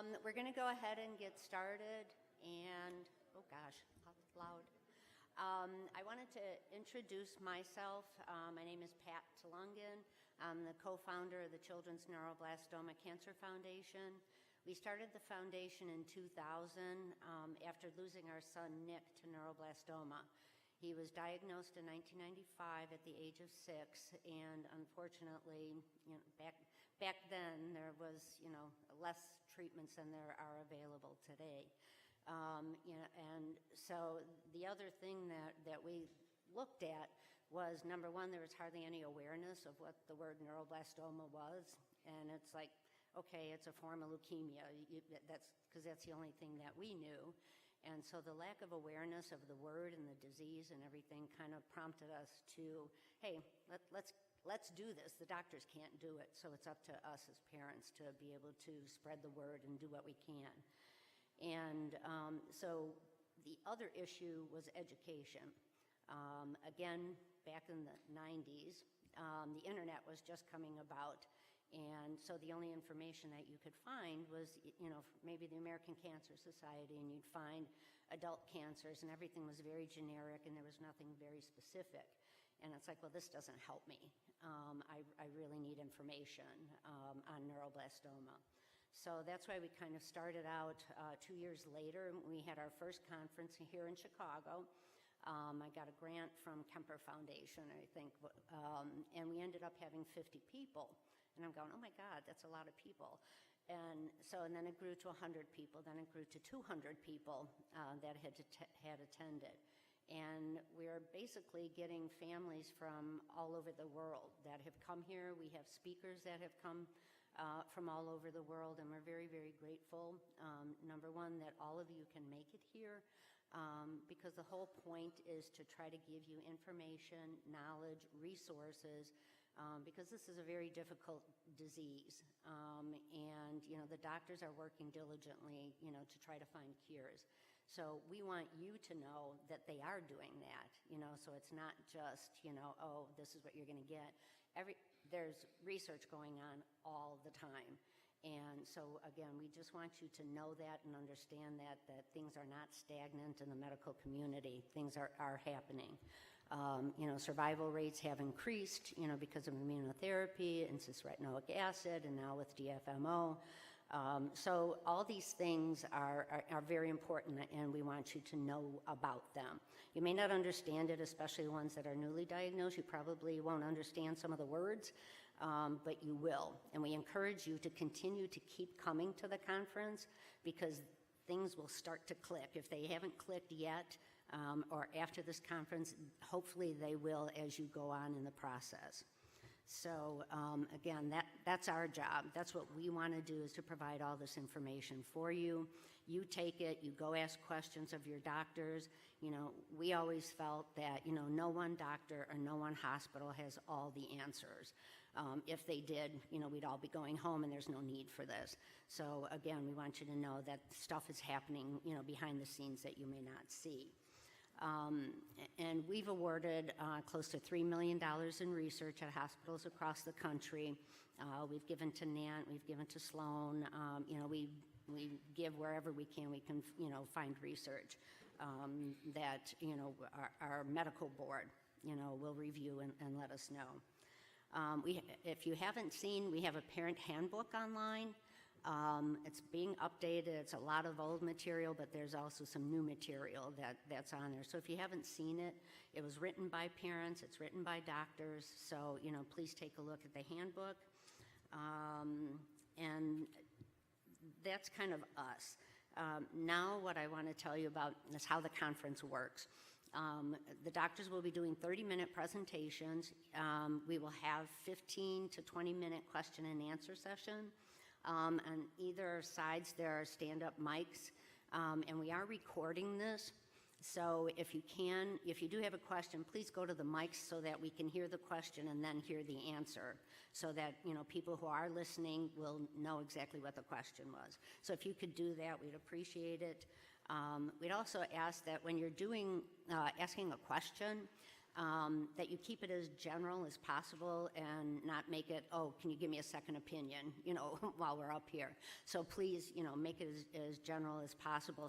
We're going to go ahead and get started, and oh gosh, how loud. I wanted to introduce myself. My name is Pat Tulungan. I'm the co-founder of the Children's Neuroblastoma Cancer Foundation. We started the foundation in 2000 after losing our son Nick to neuroblastoma. He was diagnosed in 1995 at the age of 6, and unfortunately, back then there was, less treatments than there are available today. And so the other thing that we looked at was, number one, there was hardly any awareness of what the word neuroblastoma was, and it's like, okay, it's a form of leukemia. That's because that's the only thing that we knew. And so the lack of awareness of the word and the disease and everything kind of prompted us to, hey, let's do this. The doctors can't do it, so it's up to us as parents to be able to spread the word and do what we can. And so the other issue was education. Again, back in the 90s, the internet was just coming about. And so the only information that you could find was, maybe the American Cancer Society, and you'd find adult cancers, and everything was very generic, and there was nothing very specific. And it's like, well, this doesn't help me. I really need information on neuroblastoma. So that's why we kind of started out 2 years later. We had our first conference here in Chicago. I got a grant from Kemper Foundation, I think, and we ended up having 50 people. And I'm going, oh my God, that's a lot of people. And then it grew to 100 people, then it grew to 200 people that had attended. And we're basically getting families from all over the world that have come here. We have speakers that have come from all over the world, and we're very, very grateful. Number one, that all of you can make it here, because the whole point is to try to give you information, knowledge, resources, because this is a very difficult disease. And, the doctors are working diligently, to try to find cures. So we want you to know that they are doing that, so it's not just, oh, this is what you're going to get. There's research going on all the time. And so, again, we just want you to know that and understand that things are not stagnant in the medical community. Things are happening. Survival rates have increased, because of immunotherapy and cis-retinoic acid, and now with DFMO. So all these things are very important, and we want you to know about them. You may not understand it, especially the ones that are newly diagnosed. You probably won't understand some of the words, but you will. And we encourage you to continue to keep coming to the conference, because things will start to click. If they haven't clicked yet, or after this conference, hopefully they will as you go on in the process. So again, that's our job. That's what we want to do, is to provide all this information for you. You take it, you go ask questions of your doctors. We always felt that, no one doctor or no one hospital has all the answers. If they did, we'd all be going home, and there's no need for this. So again, we want you to know that stuff is happening, behind the scenes that you may not see. And we've awarded close to $3 million in research at hospitals across the country. We've given to NANT, we've given to Sloan. We give wherever we can find research that, our medical board, will review and let us know. If you haven't seen, we have a parent handbook online. It's being updated. It's a lot of old material, but there's also some new material that's on there. So if you haven't seen it, it was written by parents, it's written by doctors, so please take a look at the handbook. And that's kind of us. Now what I want to tell you about is how the conference works. The doctors will be doing 30-minute presentations. We will have 15 to 20-minute question and answer session. On either sides, there are stand-up mics, and we are recording this. So if you do have a question, please go to the mics so that we can hear the question and then hear the answer, so that people who are listening will know exactly what the question was. So if you could do that, we'd appreciate it. We'd also ask that when you're asking a question, that you keep it as general as possible and not make it, oh, can you give me a second opinion, while we're up here. So please, make it as general as possible.